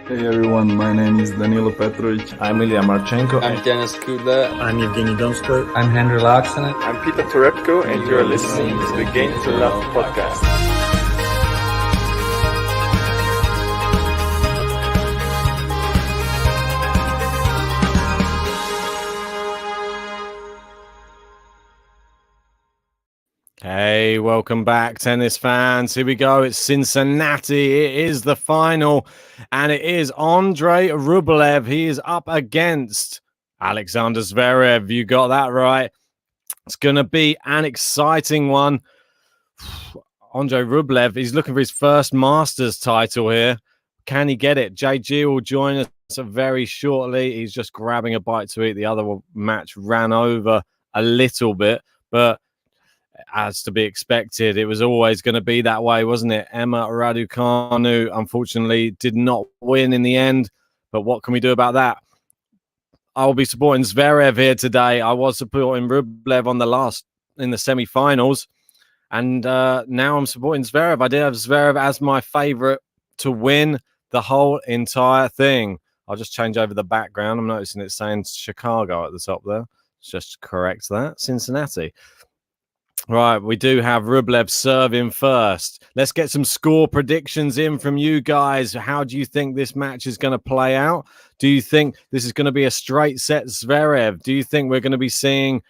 Hey everyone, my name is Danilo Petrovic. I'm Ilya Marchenko. I'm Denis Kudla. I'm Evgeny Donskoy. I'm Henry Laaksonen. I'm Peter Torebko, and you're listening to the Game to Love podcast. Hey, welcome back, tennis fans. Here we go. It's Cincinnati. It is the final, and it is Andrey Rublev. He is up against Alexander Zverev. You got that right. It's going to be an exciting one. Andrey Rublev, he's looking for his first Masters title here. Can he get it? JG will join us very shortly. He's just grabbing a bite to eat. The other match ran over a little bit, but as to be expected, it was always going to be that way, wasn't it? Emma Raducanu, unfortunately, did not win in the end. But what can we do about that? I will be supporting Zverev here today. I was supporting Rublev in the semi-finals. And now I'm supporting Zverev. I did have Zverev as my favorite to win the whole entire thing. I'll just change over the background. I'm noticing it's saying Chicago at the top there. Let's just correct that. Cincinnati. Right, we do have Rublev serving first. Let's get some score predictions in from you guys. How do you think this match is going to play out? Do you think this is going to be a straight set Zverev? Do you think we're going to be seeing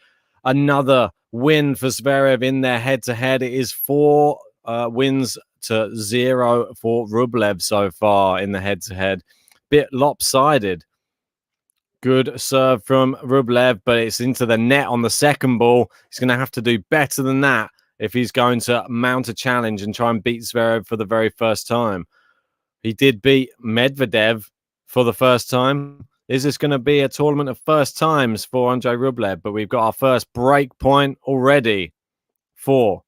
another win for Zverev in their head-to-head? It is 4 wins to 0 for Rublev so far in the head-to-head. Bit lopsided. Good serve from Rublev, but it's into the net on the second ball. He's going to have to do better than that if he's going to mount a challenge and try and beat Zverev for the very first time. He did beat Medvedev for the first time. Is this going to be a tournament of first times for Andrey Rublev? But we've got our first break point already for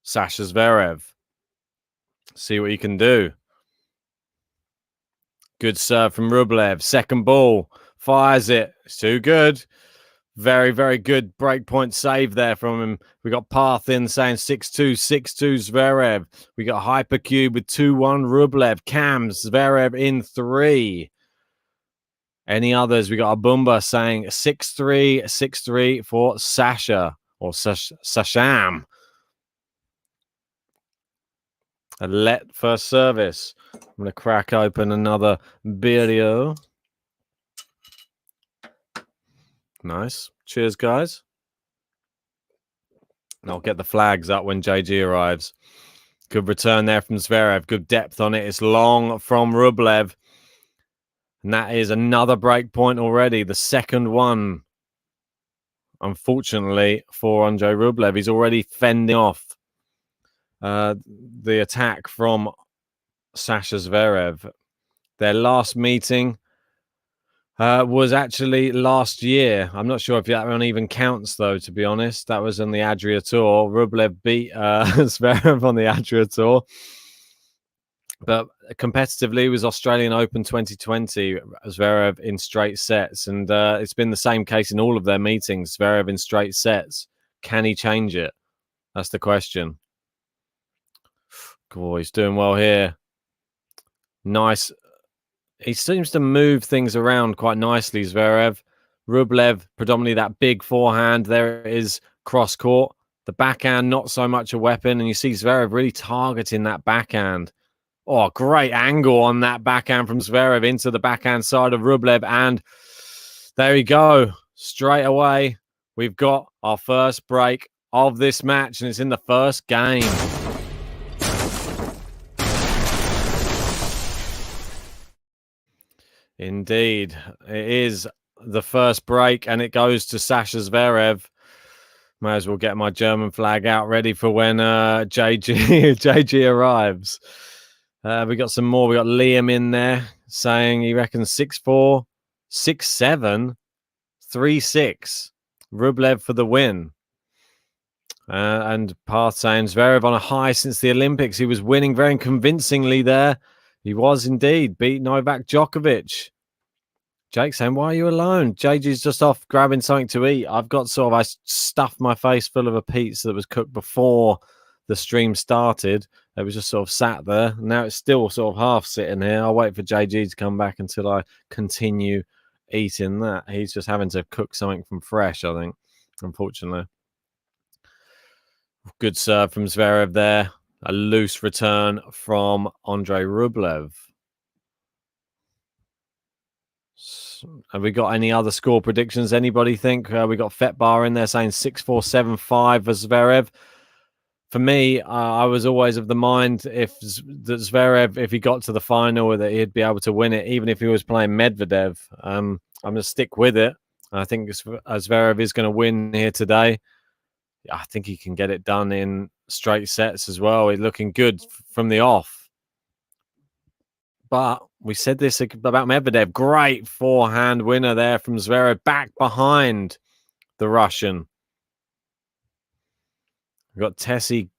Sasha Zverev. See what he can do. Good serve from Rublev. Second ball. Fires it. It's too good. Very, very good breakpoint save there from him. We got Parthin saying 6-2, 6-2 Zverev. We got Hypercube with 2-1 Rublev. Cam, Zverev in 3. Any others? We got Abumba saying 6-3, 6-3 for Sasha or Sasham. A let first service. I'm going to crack open another video. Nice. Cheers, guys. And I'll get the flags up when JG arrives. Good return there from Zverev. Good depth on it. It's long from Rublev. And that is another break point already. The second one, unfortunately, for Andrey Rublev. He's already fending off the attack from Sasha Zverev. Their last meeting was actually last year. I'm not sure if that one even counts, though, to be honest. That was on the Adria Tour. Rublev beat Zverev on the Adria Tour. But competitively, it was Australian Open 2020, Zverev in straight sets. And it's been the same case in all of their meetings, Zverev in straight sets. Can he change it? That's the question. Cool, he's doing well here. Nice. He seems to move things around quite nicely, Zverev. Rublev, predominantly that big forehand. There it is, cross court. The backhand, not so much a weapon. And you see Zverev really targeting that backhand. Oh, great angle on that backhand from Zverev into the backhand side of Rublev. And there we go. Straight away, we've got our first break of this match. And it's in the first game. Indeed, it is the first break, and it goes to Sasha Zverev. May as well get my German flag out ready for when JG arrives. We got some more. We got Liam in there saying he reckons 6-4, 6-7, 3-6. Rublev for the win. And Parth saying Zverev on a high since the Olympics. He was winning very convincingly there. He was indeed. Beat Novak Djokovic. Jake saying, why are you alone? JG's just off grabbing something to eat. I stuffed my face full of a pizza that was cooked before the stream started. It was just sort of sat there. Now it's still sort of half sitting here. I'll wait for JG to come back until I continue eating that. He's just having to cook something from fresh, I think, unfortunately. Good serve from Zverev there. A loose return from Andrey Rublev. Have we got any other score predictions? Anybody think? We got Fetbar in there saying 6-4, 7-5 for Zverev. For me, I was always of the mind if Zverev, if he got to the final, that he'd be able to win it, even if he was playing Medvedev. I'm going to stick with it. I think Zverev is going to win here today. I think he can get it done in straight sets as well. He's looking good from the off. But we said this about Medvedev. Great forehand winner there from Zverev, back behind the Russian. We've got Tessie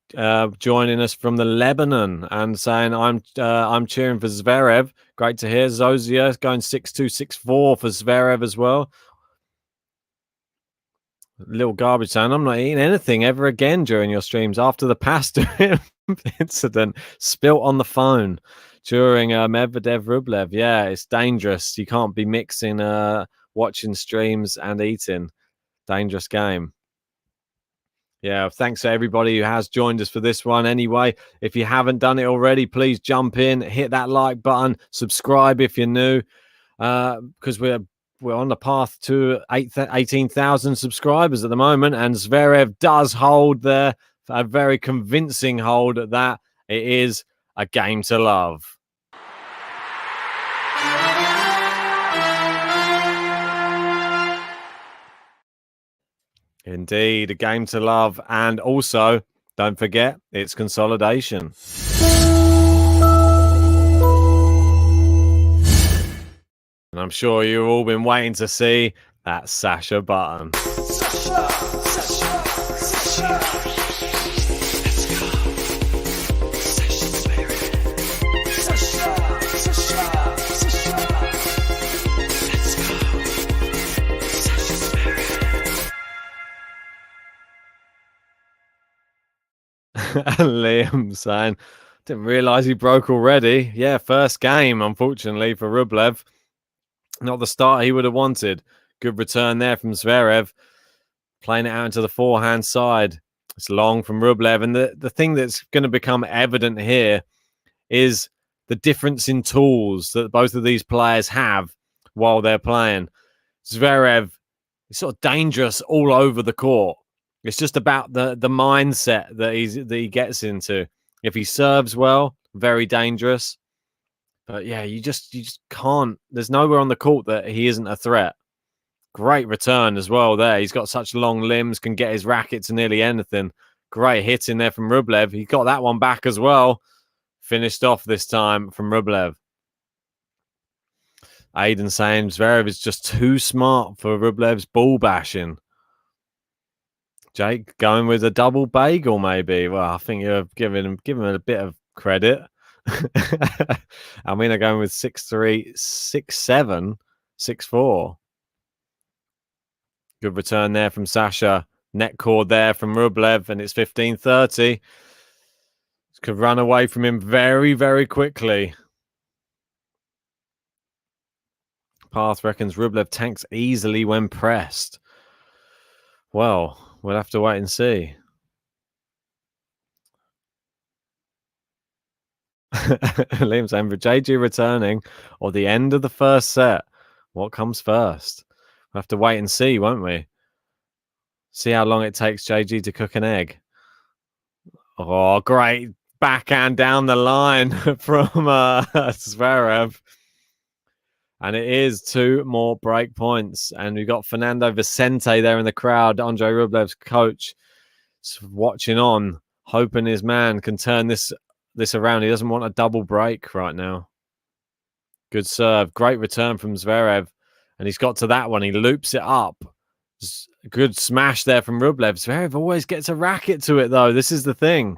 joining us from the Lebanon and saying, I'm cheering for Zverev. Great to hear. Zozia going 6-2, 6-4 for Zverev as well. Little garbage saying, I'm not eating anything ever again during your streams after the pasta incident spilt on the phone during Medvedev Rublev. Yeah, it's dangerous. You can't be mixing watching streams and eating. Dangerous game. Yeah, thanks to everybody who has joined us for this one. Anyway, if you haven't done it already, please jump in, hit that like button, subscribe if you're new, because we're on the path to 18,000 subscribers at the moment, and Zverev does hold there, a very convincing hold at that. It is a game to love. Indeed, a game to love. And also, don't forget, it's consolidation. And I'm sure you've all been waiting to see that Sasha button. Liam saying, didn't realize he broke already. Yeah, first game, unfortunately, for Rublev. Not the start he would have wanted. Good return there from Zverev. Playing it out into the forehand side. It's long from Rublev. And the thing that's going to become evident here is the difference in tools that both of these players have while they're playing. Zverev is sort of dangerous all over the court. It's just about the mindset that he gets into. If he serves well, very dangerous. But yeah, you just can't. There's nowhere on the court that he isn't a threat. Great return as well there. He's got such long limbs, can get his racket to nearly anything. Great hit in there from Rublev. He got that one back as well. Finished off this time from Rublev. Aiden saying Zverev is just too smart for Rublev's ball bashing. Jake going with a double bagel, maybe. Well, I think you're giving him a bit of credit. I mean, they're going with 6-3, 6-7, 6-4. Good return there from Sasha. Net cord there from Rublev, and it's 15-30. Could run away from him very, very quickly. Path reckons Rublev tanks easily when pressed. Well, we'll have to wait and see. Liam saying for JG returning or the end of the first set, what comes first? We'll have to wait and see, won't we? See how long it takes JG to cook an egg. Oh, great backhand down the line from Zverev. And it is 2 more break points. And we've got Fernando Vicente there in the crowd, Andrey Rublev's coach, watching on, hoping his man can turn this around. He doesn't want a double break right now. Good serve. Great return from Zverev. And he's got to that one. He loops it up. Good smash there from Rublev. Zverev always gets a racket to it, though. This is the thing.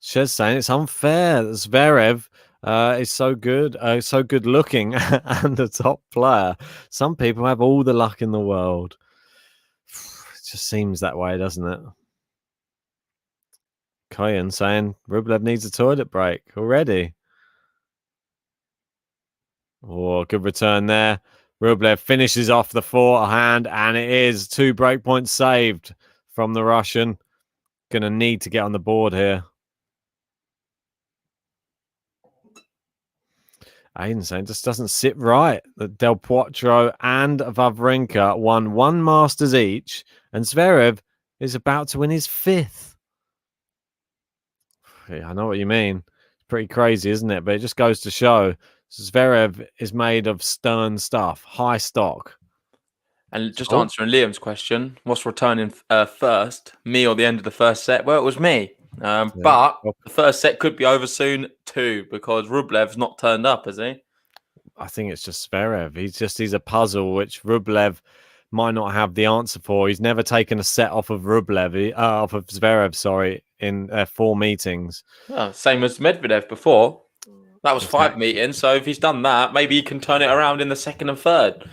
Shez saying it's unfair that Zverev is so good looking and a top player. Some people have all the luck in the world. It just seems that way, doesn't it? Koyan saying Rublev needs a toilet break already. Oh, good return there. Rublev finishes off the forehand, and it is 2 break points saved from the Russian. Going to need to get on the board here. Aiden saying just doesn't sit right. That Del Potro and Wawrinka won 1 Masters each, and Zverev is about to win his 5th. Yeah, I know what you mean. It's pretty crazy, isn't it? But it just goes to show Zverev is made of stern stuff, high stock. And just answering Liam's question, what's returning first, me or the end of the first set? Well, it was me. But the first set could be over soon too, because Rublev's not turned up, has he? I think it's just Zverev. He's a puzzle which Rublev might not have the answer for. He's never taken a set off of Zverev, sorry, in 4 meetings. Oh, same as Medvedev before. That was 5 meetings. So if he's done that, maybe he can turn it around in the second and third.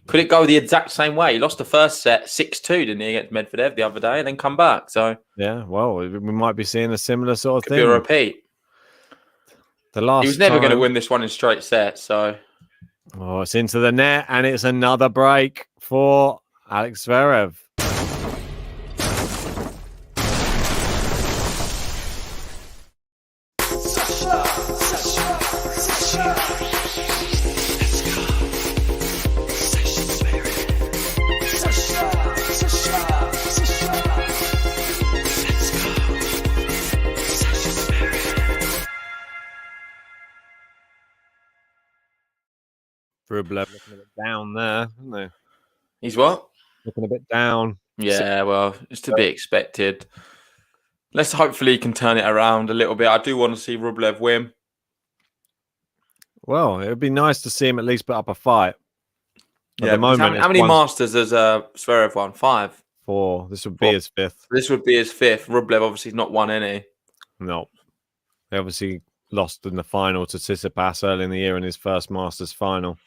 Could it go the exact same way? He lost the first set 6-2, didn't he, against Medvedev the other day, and then come back. So yeah, well, we might be seeing a similar sort of thing. Be a repeat. He was never going to win this one in straight sets. So it's into the net, and it's another break for Alex Zverev. Rublev looking a bit down there, isn't he? He's what? Looking a bit down. Yeah, well, it's to be expected. Let's hopefully he can turn it around a little bit. I do want to see Rublev win. Well, it would be nice to see him at least put up a fight. At the moment, how many Masters has Zverev won? 5? 4. This would be his 5th. This would be his 5th. Rublev obviously not won any. No. They obviously lost in the final to Tsitsipas early in the year in his first Masters final.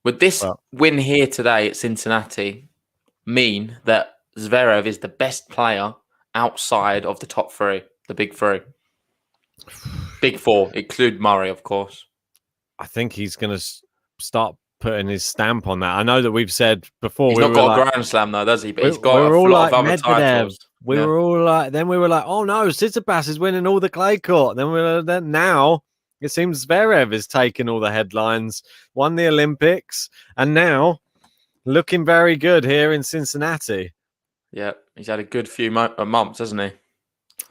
Would this win here today at Cincinnati mean that Zverev is the best player outside of the top 3, the big 3? Big 4, include Murray, of course. I think he's going to start putting his stamp on that. I know that we've said before. He's not got a Grand Slam, though, does he? But he's got a lot of other titles. We were all like, then we were like, oh no, Tsitsipas is winning all the clay court. Then now it seems Zverev is taking all the headlines, won the Olympics, and now looking very good here in Cincinnati. Yeah, he's had a good few months, hasn't he? It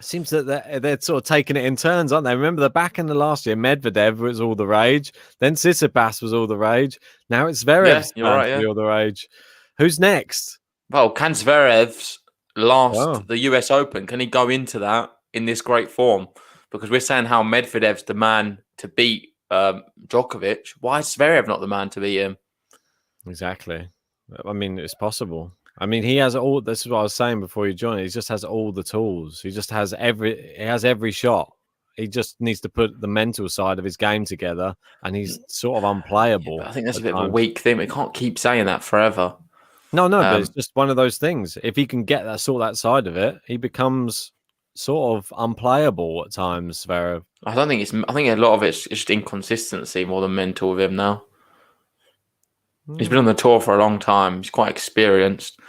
seems that they're sort of taking it in turns, aren't they? Remember the back end of last year, Medvedev was all the rage. Then Tsitsipas was all the rage. Now it's Zverev's all the rage. Who's next? Well, can Zverev's last the US Open? Can he go into that in this great form? Because we're saying how Medvedev's the man to beat Djokovic. Why is Zverev not the man to beat him? Exactly. I mean, it's possible. I mean, he has all. This is what I was saying before you joined. He just has all the tools. He just has every shot. He just needs to put the mental side of his game together, and he's sort of unplayable. Yeah, I think that's a bit of a weak thing. We can't keep saying that forever. No, but it's just one of those things. If he can get that side of it, he becomes sort of unplayable at times. Zverev. I think a lot of it's just inconsistency more than mental with him now. He's been on the tour for a long time. He's quite experienced.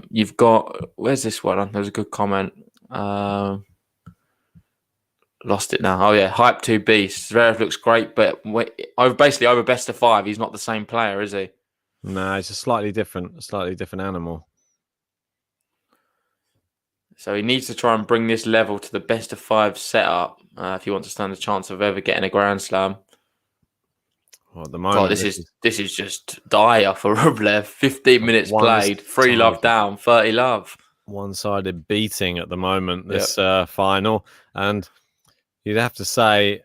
You've got... Where's this one? There was a good comment. Lost it now. Oh, yeah. Hype 2 Beast. Zverev looks great, but basically over best of 5, he's not the same player, is he? No, he's a slightly different animal. So he needs to try and bring this level to the best of 5 setup if he wants to stand a chance of ever getting a Grand Slam. Well, at the moment, this is just dire for Rublev. 15 minutes played, 3 love down, 30 love. One-sided beating at the moment, this final. And you'd have to say,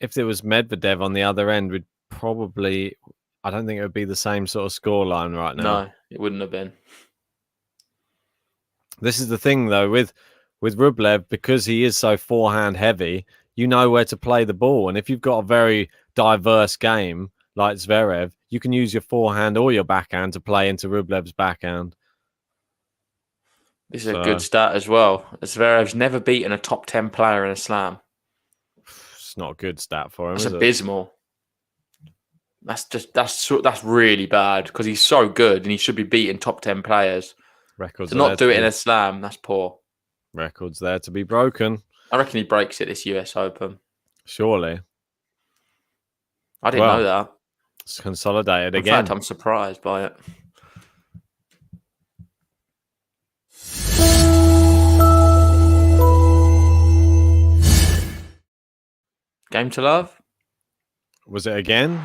if there was Medvedev on the other end, we'd probably... I don't think it would be the same sort of scoreline right now. No, it wouldn't have been. This is the thing, though, with Rublev, because he is so forehand heavy, you know where to play the ball. And if you've got a very diverse game like Zverev, you can use your forehand or your backhand to play into Rublev's backhand. This is a good stat as well. Zverev's never beaten a top 10 player in a slam. It's not a good stat for him, That's is abysmal. That's really bad because he's so good and he should be beating top 10 players. Records To not do it in a slam, that's poor. Records there to be broken. I reckon he breaks it this US Open. Surely. I didn't know that. It's consolidated In again. fact, I'm surprised by it. Game to love? Was it again?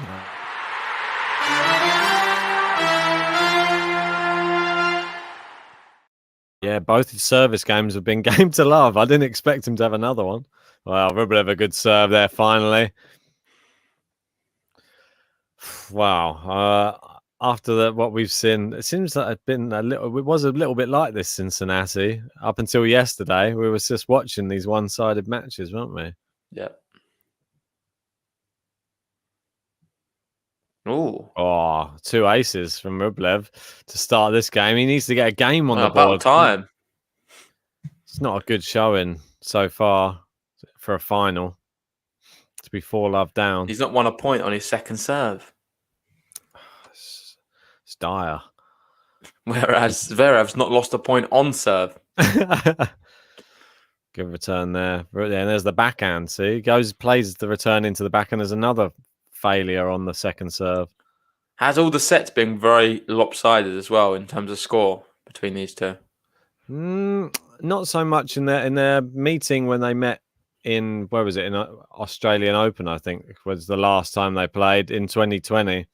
Yeah, both his service games have been game to love. I didn't expect him to have another one. Well, Rublev a good serve there finally. Wow. After what we've seen, it seems like it was a little bit like this Cincinnati up until yesterday. We were just watching these one-sided matches, weren't we? Yeah. Ooh. Oh, 2 aces from Rublev to start this game. He needs to get a game on the About board. time. It's not a good showing so far for a final. To be 4-love down. He's not won a point on his second serve. It's dire. Whereas Zverev's not lost a point on serve. Good return there. And there's the backhand. See, plays the return into the backhand. There's another failure on the second serve. Has all the sets been very lopsided as well in terms of score between these two? Not so much in their meeting when they met in, where was it, in Australian Open, I think was the last time they played in 2020.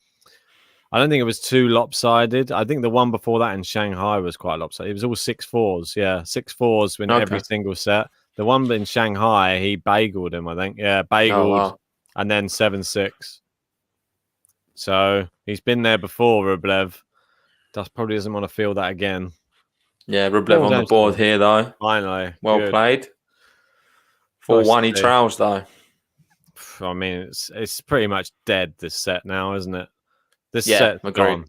I don't think it was too lopsided. I think the one before that in Shanghai was quite lopsided. It was all 6-4s. Yeah, 6-4s in every single set. The one in Shanghai, he bageled him, I think. Yeah, bageled and then 7-6. So he's been there before, Rublev. Probably doesn't want to feel that again. Yeah, Rublev on the board here, though. Finally. Well played. 4-1, he trails, though. I mean, it's pretty much dead, this set now, isn't it? This set's gone.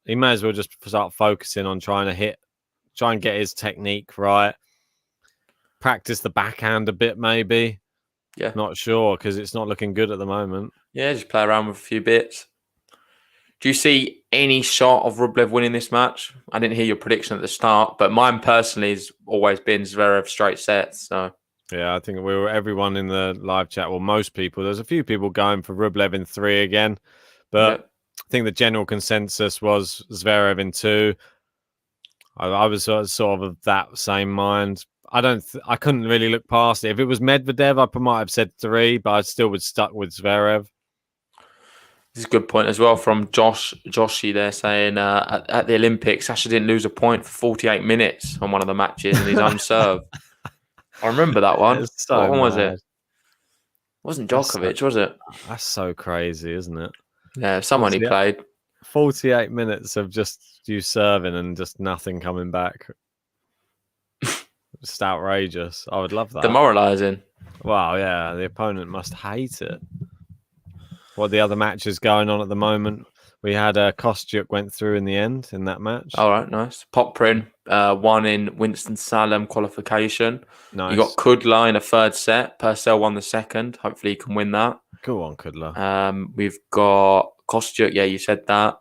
He may as well just start focusing on try and get his technique right. Practice the backhand a bit, maybe. Yeah. Not sure, because it's not looking good at the moment. Yeah, just play around with a few bits. Do you see any shot of Rublev winning this match? I didn't hear your prediction at the start, but mine personally has always been Zverev straight sets. So yeah, I think everyone in the live chat, well, most people. There's a few people going for Rublev in 3 again, but I think the general consensus was Zverev in 2. I was sort of that same mind. I couldn't really look past it. If it was Medvedev, I might have said 3, but I still would stuck with Zverev. This is a good point as well from Joshi there saying at the Olympics, Sasha didn't lose a point for 48 minutes on one of the matches in his own serve. I remember that one. What one was it? It wasn't Djokovic, was it? That's so crazy, isn't it? Yeah, someone he played. 48 minutes of just you serving and just nothing coming back. Just outrageous. I would love that. Demoralising. Wow, yeah. The opponent must hate it. What the other matches going on at the moment? We had Kostyuk went through in the end in that match. All right, nice. Poprin won in Winston-Salem qualification. Nice. You got Kudla in a 3rd set. Purcell won the 2nd. Hopefully he can win that. Go on, Kudla. We've got Kostyuk. Yeah, you said that.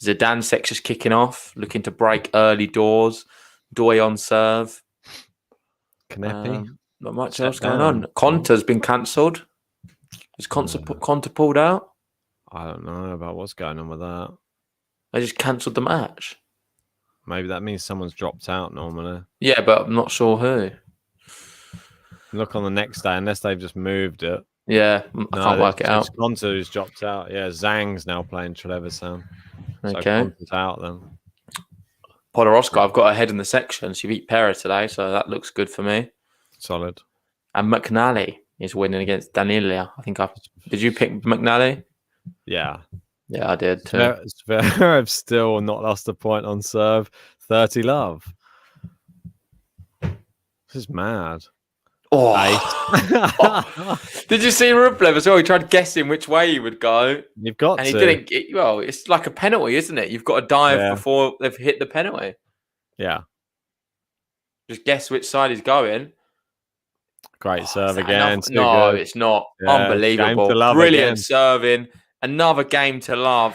Zidane section's kicking off, looking to break early doors. Doi on serve. Kanepi. Not much else going on. Konta's been cancelled. Is Konta pulled out? I don't know about what's going on with that. They just cancelled the match. Maybe that means someone's dropped out normally. Yeah, but I'm not sure who. Look on the next day, unless they've just moved it. Yeah, I can't work it out. Konta who's dropped out. Yeah, Zhang's now playing Trevisan. Okay. So Konta's out then. Podoroska, I've got ahead in the section. She beat Pera today, so that looks good for me. Solid. And McNally is winning against Danilia. Did you pick McNally? Yeah. Yeah, I did too. Zverev still not lost a point on serve. 30-love. This is mad. Oh. Did you see Rublev as well? He tried guessing which way he would go. You've got and to. He didn't. Well, it's like a penalty, isn't it? You've got to dive before they've hit the penalty. Yeah. Just guess which side he's going. Great serve Is that again. enough? Too No, good. it's not. Yeah, game Unbelievable. to love Brilliant again. serving. Another game to love.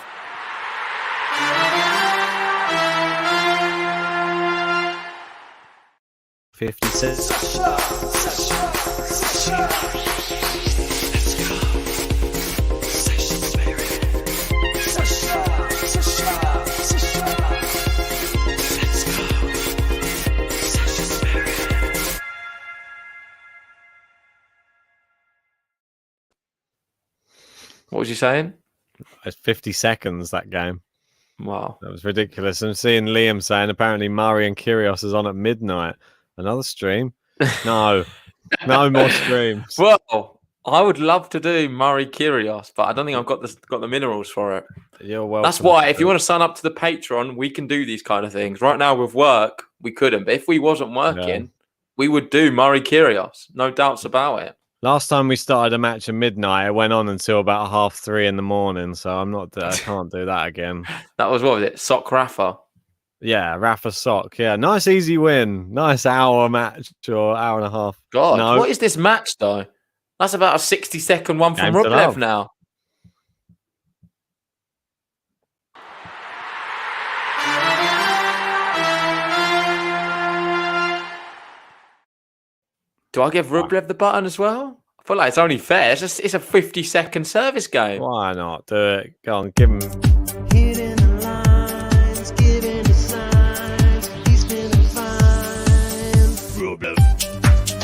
What was you saying? It's 50 seconds, that game. Wow. That was ridiculous. I'm seeing Liam saying apparently Murray and Kyrgios is on at midnight. Another stream? No. No more streams. Well, I would love to do Murray Kyrgios, but I don't think I've got the minerals for it. You're welcome. That's why, if you want to sign up to the Patreon, we can do these kind of things. Right now, with work, we couldn't. But if we wasn't working, we would do Murray Kyrgios. No doubts about it. Last time we started a match at midnight, it went on until about 3:30 in the morning. So I can't do that again. That was, what was it? Sock Rafa. Yeah, Rafa Sock. Yeah, nice easy win. Nice hour match or hour and a half. God, no. What is this match, though? That's about a 60-second one from Rublev now. Do I give Rublev the button as well? I feel like it's only fair. It's a 50-second service game. Why not? Do it. Go on, give him. Hitting the lines, giving the signs. He's feeling fine. Rublev.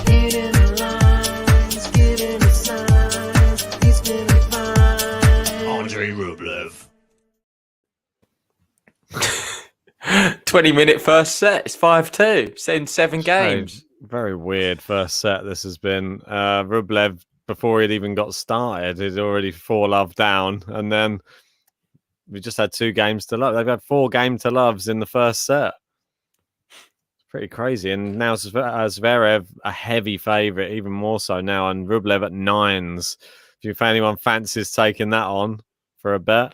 Hitting the lines, giving the signs. He's feeling fine. Andrey Rublev. 20-minute first set. It's 5-2. In 7 games. Very weird first set this has been. Rublev, before he'd even got started, he'd already 4-love down. And then we just had 2 games to love. They've had 4 game to loves in the first set. It's pretty crazy. And now Zverev, a heavy favourite, even more so now. And Rublev at 9s. If anyone fancies taking that on for a bet.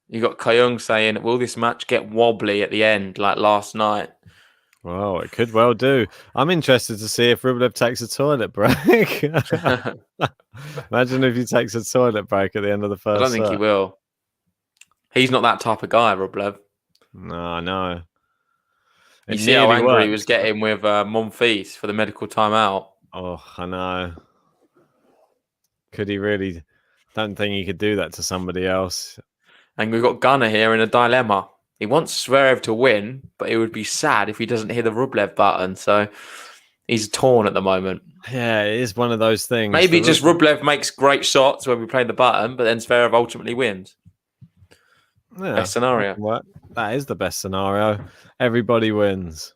You got Kayung saying, will this match get wobbly at the end like last night? Well, it could well do. I'm interested to see if Rublev takes a toilet break. Imagine if he takes a toilet break at the end of the first I don't think he will. He's not that type of guy, Rublev. No. You see how angry he was getting with Monfils for the medical timeout. Oh, I know. Could he really? Don't think he could do that to somebody else. And we've got Gunnar here in a dilemma. He wants Zverev to win, but it would be sad if he doesn't hit the Rublev button. So he's torn at the moment. Yeah, it is one of those things. Maybe just Rublev makes great shots when we play the button, but then Zverev ultimately wins. Yeah, best scenario. That is the best scenario. Everybody wins.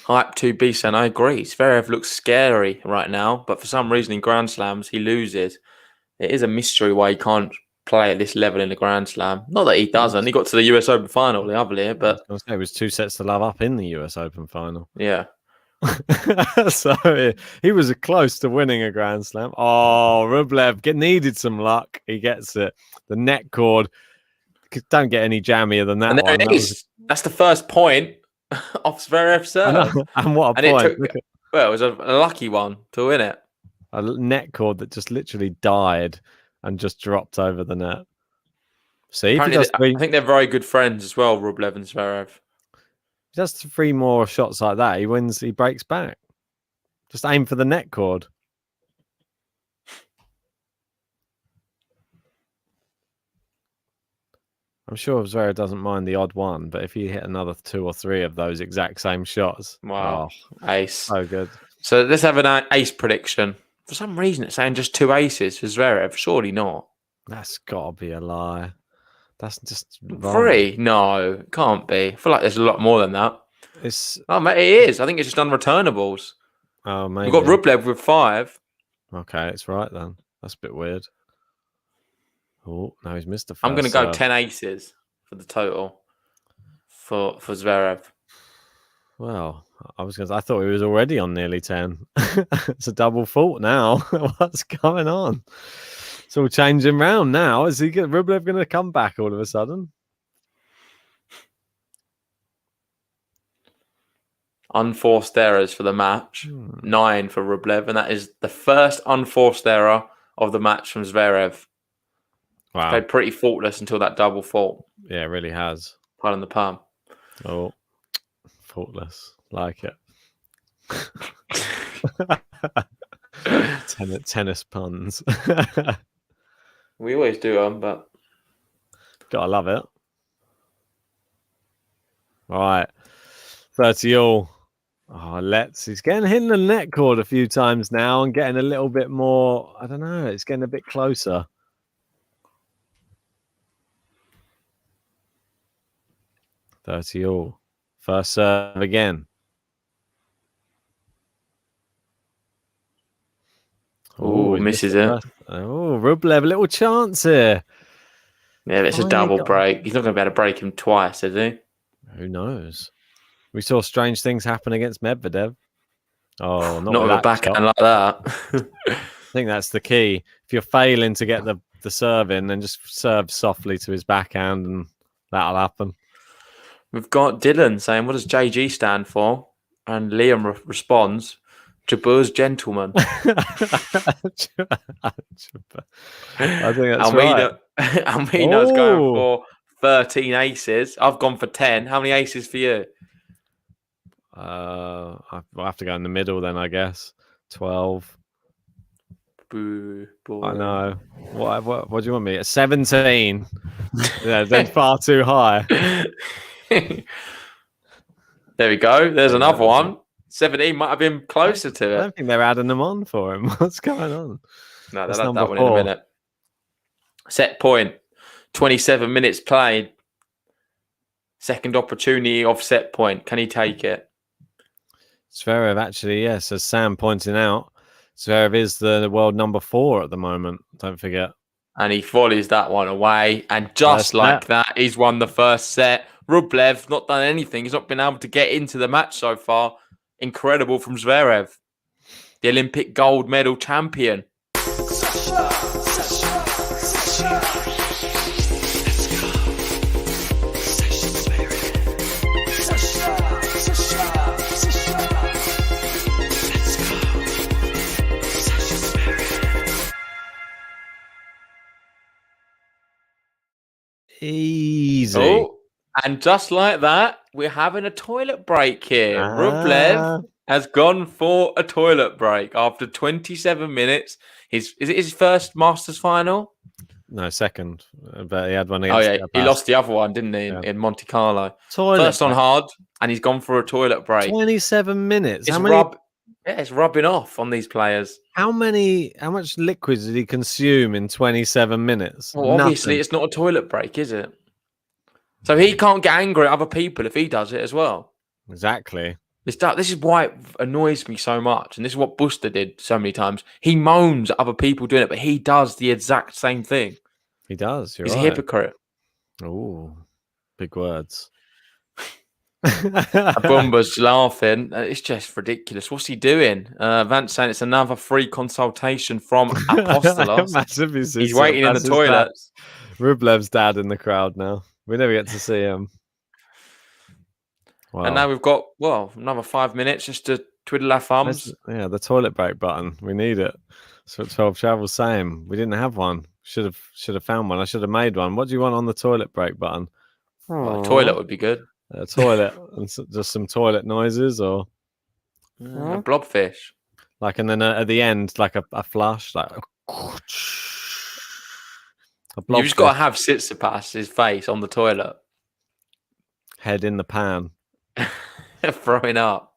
Hype 2B, and I agree. Zverev looks scary right now, but for some reason in Grand Slams, he loses. It is a mystery why he can't play at this level in the Grand Slam. Not that he doesn't. He got to the US Open final the other year, but it was 2 sets to love up in the US Open final. Yeah. So he was close to winning a Grand Slam. Oh, Rublev needed some luck. He gets it. The net cord. Don't get any jammier than that. And there it is. That's the first point of Zverev's serve. And what a point. Well, it was a lucky one to win it. A net cord that just literally died and just dropped over the net. See, I think they're very good friends as well, Rublev and Zverev. He does 3 more shots like that, he wins, he breaks back. Just aim for the net cord. I'm sure Zverev doesn't mind the odd one, but if he hit another 2 or 3 of those exact same shots. Wow. Ace. So good. So let's have an ace prediction. For some reason, it's saying just 2 aces for Zverev. Surely not. That's got to be a lie. That's just wrong. 3? No, it can't be. I feel like there's a lot more than that. Oh, mate, it is. I think it's just unreturnables. Oh, maybe. We've got Rublev with 5. Okay, it's right then. That's a bit weird. Oh, no, he's missed the first. I'm going to go 10 aces for the total for Zverev. Well, I thought he was already on nearly 10. It's a double fault now. What's going on? It's all changing round now. Is Rublev going to come back all of a sudden? unforced errors for the match, 9 for Rublev, and that is the first unforced error of the match from Zverev. Wow. Played pretty faultless until that double fault. Yeah, it really has. Pardon the pun. Oh, faultless. Like it. Tennis puns. We always do them, but Gotta love it. All right. 30 all. Oh, he's getting hit in the net cord a few times now and getting a little bit more. I don't know. It's getting a bit closer. $30 all. First serve again. Ooh, he misses missed it. first. Oh, Rublev, a little chance here. Yeah, but it's a Finally double got- break. He's not going to be able to break him twice, is he? Who knows? We saw strange things happen against Medvedev. Oh, not Not with with a that backhand shot. like that. I think that's the key. If you're failing to get the serve in, then just serve softly to his backhand and that'll happen. We've got Dylan saying, what does JG stand for? And Liam responds, Jabur's gentleman. I think that's Almeida, right. Almeina's going Oh. for 13 aces. I've gone for 10. How many aces for you? I'll have to go in the middle then, I guess. 12. Boo, boy. I know. What do you want me? 17. Yeah, then far too high. There we go. There's another one. 17 might have been closer to I it. don't think they're adding them on for him. What's going on? No, That's they'll add number that one in a 4. minute. Set point. 27 minutes played. Second opportunity of set point. Can he take it? Zverev, actually, yes, as Sam pointing out, Zverev is the world number 4 at the moment. Don't forget. And he volleys that one away. And just First like set. that, he's won the first set. Rublev not done anything. He's not been able to get into the match so far. Incredible from Zverev. The Olympic gold medal champion. Easy. Oh, and just like that, we're having a toilet break here. Ah. Rublev has gone for a toilet break after 27 minutes. Is it his first Masters final? No, second. But he had one Oh, against yeah. He Tsitsipas. lost the other one, didn't he, in Monte Carlo? Toilet First on break. hard, and he's gone for a toilet break. 27 minutes. It's it's rubbing off on these players. How much liquids did he consume in 27 minutes? Well, obviously, Nothing. it's not a toilet break, is it? So he can't get angry at other people if he does it as well. Exactly. This is why it annoys me so much. And this is what Buster did so many times. He moans at other people doing it, but he does the exact same thing. He does. You're He's right. a hypocrite. Ooh, big words. Bumba's laughing. It's just ridiculous. What's he doing? Vance saying it's another free consultation from Apostolos. Massive. He's waiting in the toilet. Rublev's dad in the crowd now. We never get to see him. Wow. And now we've got, another 5 minutes just to twiddle our thumbs. Yeah, the toilet break button. We need it. That's what 12 Travel's saying. We didn't have one. Should have found one. I should have made one. What do you want on the toilet break button? Well, a toilet would be good. A toilet and just some toilet noises, or A blobfish. like, and then at the end, like a flush, like a You've just got to have Tsitsipas' face on the toilet, head in the pan. throwing up.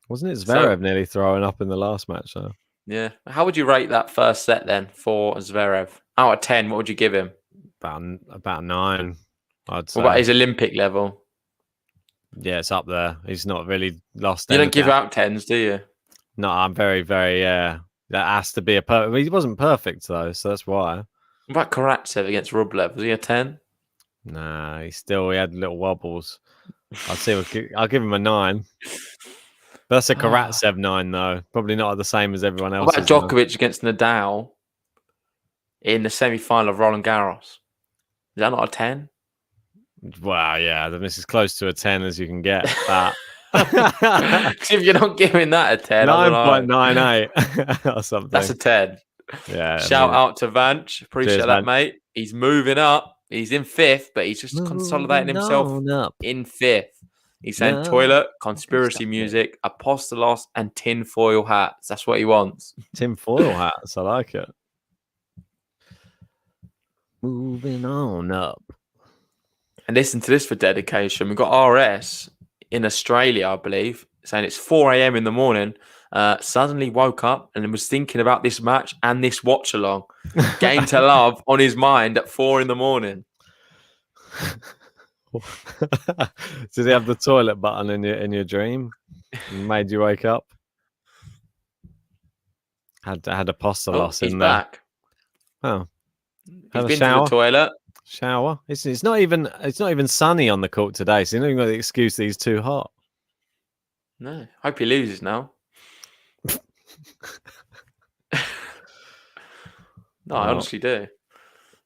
Wasn't it Zverev nearly throwing up in the last match though? Yeah. How would you rate that first set then for Zverev? Out of 10, what would you give him? About 9, I'd say. What about his Olympic level? Yeah, it's up there. He's not really lost. You don't give anything. out 10s, do you? No, I'm very, very. That has to be a perfect. He wasn't perfect though, so that's why. What about Karatsev against Rublev? Was he a 10? Nah, he had little wobbles. I'll give him a 9. But that's a Karatsev 9 though. Probably not the same as everyone else. What about Djokovic against Nadal in the semi-final of Roland Garros? Is that not a 10? Wow, yeah, this is close to a 10 as you can get. That If you're not giving that a 10, I don't know. 9.98 or something. That's a 10. Yeah. Shout out to Vanch. Appreciate cheers, that, Vanch. mate. He's moving up. He's in 5th, but he's just consolidating himself up. in 5th. He's saying No. toilet, conspiracy Stop it. music, apostolos, and tinfoil hats. That's what he wants. Tim foil hats. I like it. Moving on up. And listen to this for dedication. We've got RS in Australia, I believe, saying it's 4 a.m. in the morning. Suddenly woke up and was thinking about this match and this watch along. Game to love on his mind at 4 in the morning. Did he have the toilet button in your dream? Made you wake up? Had apostolos He's in there. back. Oh, He's have a been to shower? the toilet. Shower. It's not even sunny on the court today, so you not even got the excuse that he's too hot. No, hope he loses now. No, I honestly do.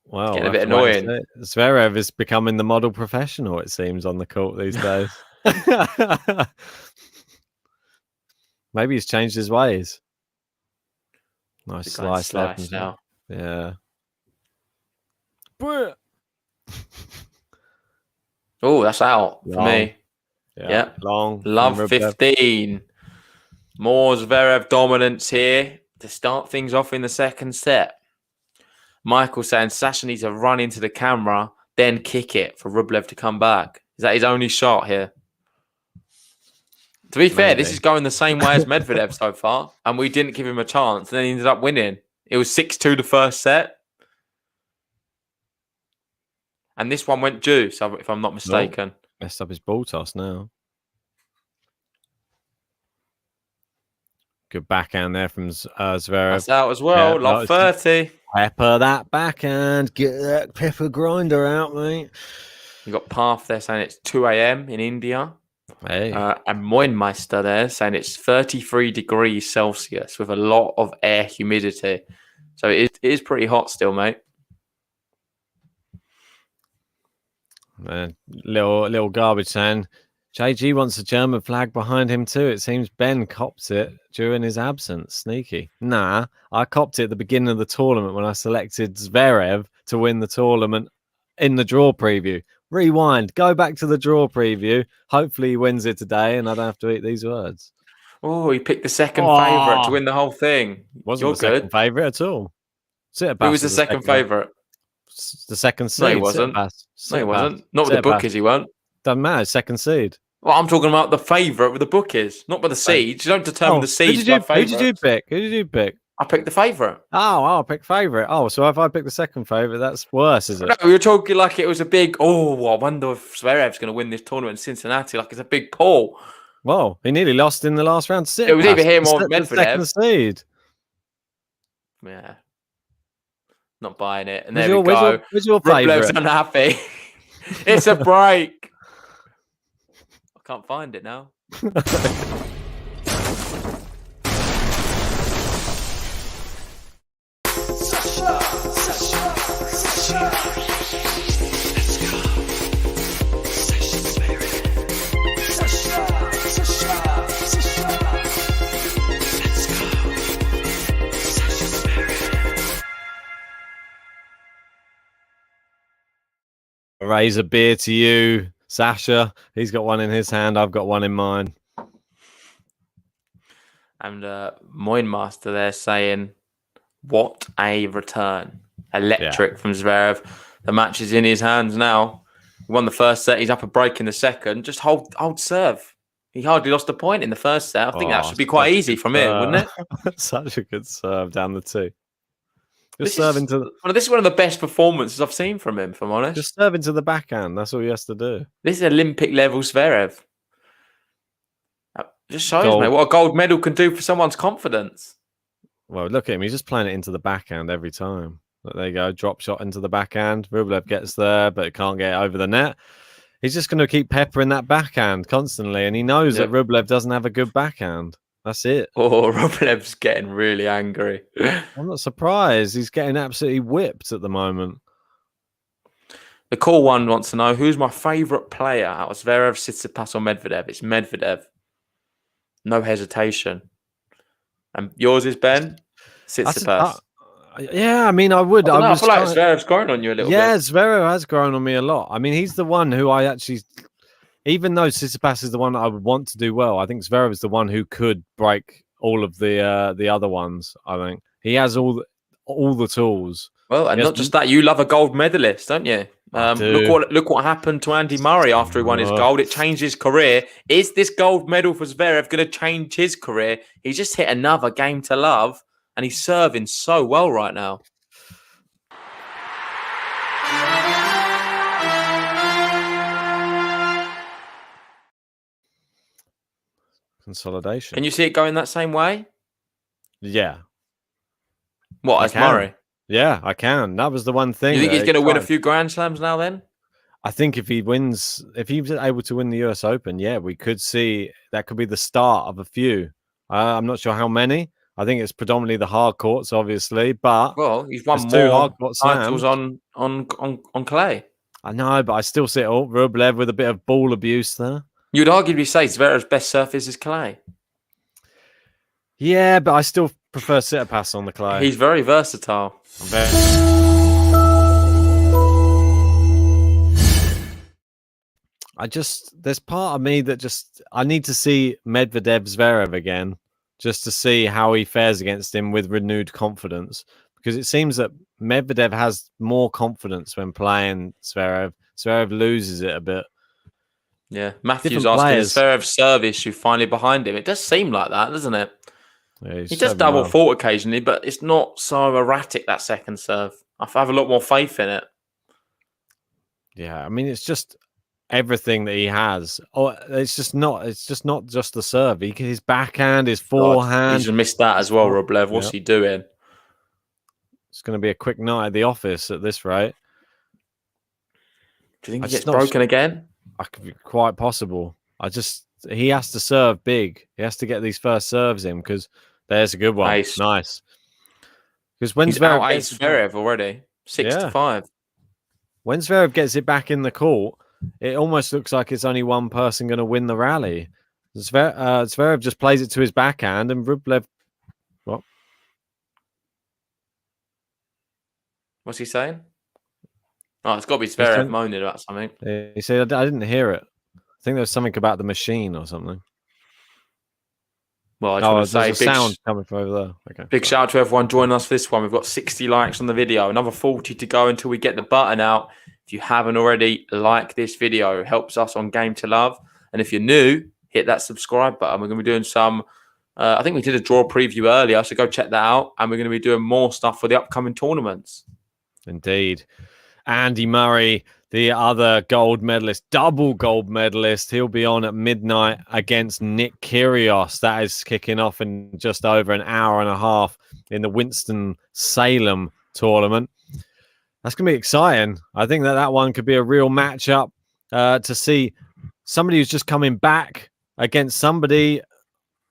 Well, Getting a bit annoying. Zverev is becoming the model professional, it seems, on the court these days. Maybe he's changed his ways. Nice slice left now. Yeah. Oh, that's out for Long. me. Yeah. Yeah. Long. Love Rublev. 15. More Zverev dominance here to start things off in the second set. Michael saying Sasha needs to run into the camera, then kick it for Rublev to come back. Is that his only shot here? To be fair, this is going the same way as Medvedev so far, and we didn't give him a chance, and then he ended up winning. It was 6-2 the first set. And this one went due, so if I'm not mistaken. Messed up his ball toss now. Good backhand there from Zverev. That's out as well. Yeah, Love 30. Pepper that backhand. Get that pepper grinder out, mate. You got Path there saying it's 2 a.m. in India. Hey. And Moinmeister there saying it's 33 degrees Celsius with a lot of air humidity. So it is pretty hot still, mate. Little garbage saying JG wants a German flag behind him too. It seems Ben copped it during his absence. Sneaky. Nah, I copped it at the beginning of the tournament when I selected Zverev to win the tournament in the draw preview. Rewind, go back to the draw preview. Hopefully he wins it today and I don't have to eat these words. Oh, he picked the second favourite to win the whole thing. Wasn't You're the second good. favourite at all. Who was the second favourite? The second seed. No, he wasn't. No, he wasn't. Not with the bookies, he won't. Doesn't matter. Second seed. Well, I'm talking about the favourite with the bookies, not with the seeds. You don't determine the seeds by favourites. Who did you pick? Who did you pick? I picked the favourite. Oh, I picked favourite. Oh, so if I pick the second favourite, that's worse, is it? No, we were talking like it was a big, I wonder if Zverev's going to win this tournament in Cincinnati. Like it's a big pull. Well, he nearly lost in the last round. It was either him or the Medvedev. Second seed. Yeah. Not buying it. And Who's there we go. Who's your Rublev's favourite? unhappy. It's a break. I can't find it now. Raise a beer to you, Sasha. He's got one in his hand. I've got one in mine. And Moinmaster there saying, what a return. Electric from Zverev. The match is in his hands now. He won the first set. He's up a break in the second. Just hold serve. He hardly lost a point in the first set. I think that should be quite easy from him, wouldn't it? Such a good serve down the two. This is one of the best performances I've seen from him, if I'm honest. Just serve into the backhand. That's all he has to do. This is Olympic level Zverev. Just shows me what a gold medal can do for someone's confidence. Well, look at him. He's just playing it into the backhand every time. There you go. Drop shot into the backhand. Rublev gets there, but can't get it over the net. He's just going to keep peppering that backhand constantly. And he knows that Rublev doesn't have a good backhand. That's it. Oh, Rublev's getting really angry. I'm not surprised. He's getting absolutely whipped at the moment. The cool one wants to know who's my favourite player out of Zverev, Tsitsipas, or Medvedev. It's Medvedev. No hesitation. And yours is Ben? Tsitsipas. Yeah, I mean, I would. I don't know, I was feel like trying- Zverev's growing on you a little yeah, bit. Zverev has grown on me a lot. I mean, he's the one who I actually, even though Tsitsipas is the one that I would want to do well, I think Zverev is the one who could break all of the other ones. I think he has all the tools. Well, and Yes, not just that, you love a gold medalist, don't you? I Look what happened to Andy Murray after he won his gold. It changed his career. Is this gold medal for Zverev going to change his career? He's just hit another game to love, and he's serving so well right now. Consolidation. Can you see it going that same way? Yeah, What, I as can. Murray? yeah, I can. That was the one thing. You think that he's going to win a excited- few Grand Slams now then? I think if he wins, if he's able to win the US Open, yeah, we could see that could be the start of a few. I'm not sure how many. I think it's predominantly the hard courts, obviously, but Well, he's won there's two more hard court titles slams. on clay. I know, but I still see it all. Rublev with a bit of ball abuse there. You'd arguably say Zverev's best surface is clay. Yeah, but I still prefer Tsitsipas on the clay. He's very versatile. I'm very- there's part of me that I need to see Medvedev Zverev again, just to see how he fares against him with renewed confidence. Because it seems that Medvedev has more confidence when playing Zverev. Zverev loses it a bit. Yeah, Matthew's Different asking, players. is Zverev's service who finally behind him? It does seem like that, doesn't it? Yeah, he's He does serving double well. fault occasionally, but it's not so erratic, that second serve. I have a lot more faith in it. Yeah, I mean, it's just everything that he has. Oh, it's just not just the serve. His backhand, his God, forehand. he's just missed that as well, Rublev. What's Yep. he doing? It's going to be a quick night at the office at this rate. Do you think I he just gets not broken again? I could be quite possible. He has to serve big. He has to get these first serves in because there's a good one. Nice. Nice. Because when He's out Zverev ace Zverev already. 6-5. when Zverev gets it back in the court, it almost looks like it's only one person going to win the rally. Zverev just plays it to his backhand, and Rublev. What? What's he saying? Oh, it's got to be saying- Zverev moaning about something. He said, I didn't hear it. I think there was something about the machine or something. Well, I just want to there's say a big, sound coming from over there. Okay. big shout out to everyone joining us for this one. We've got 60 likes on the video, another 40 to go until we get the button out. If you haven't already, like this video. It helps us on Game to Love. And if you're new, hit that subscribe button. We're going to be doing some, I think we did a draw preview earlier, so go check that out. And we're going to be doing more stuff for the upcoming tournaments. Indeed. Andy Murray, the other gold medalist, double gold medalist. He'll be on at midnight against Nick Kyrgios. That is kicking off in just over an hour and a half in the Winston-Salem tournament. That's going to be exciting. I think that one could be a real matchup to see somebody who's just coming back against somebody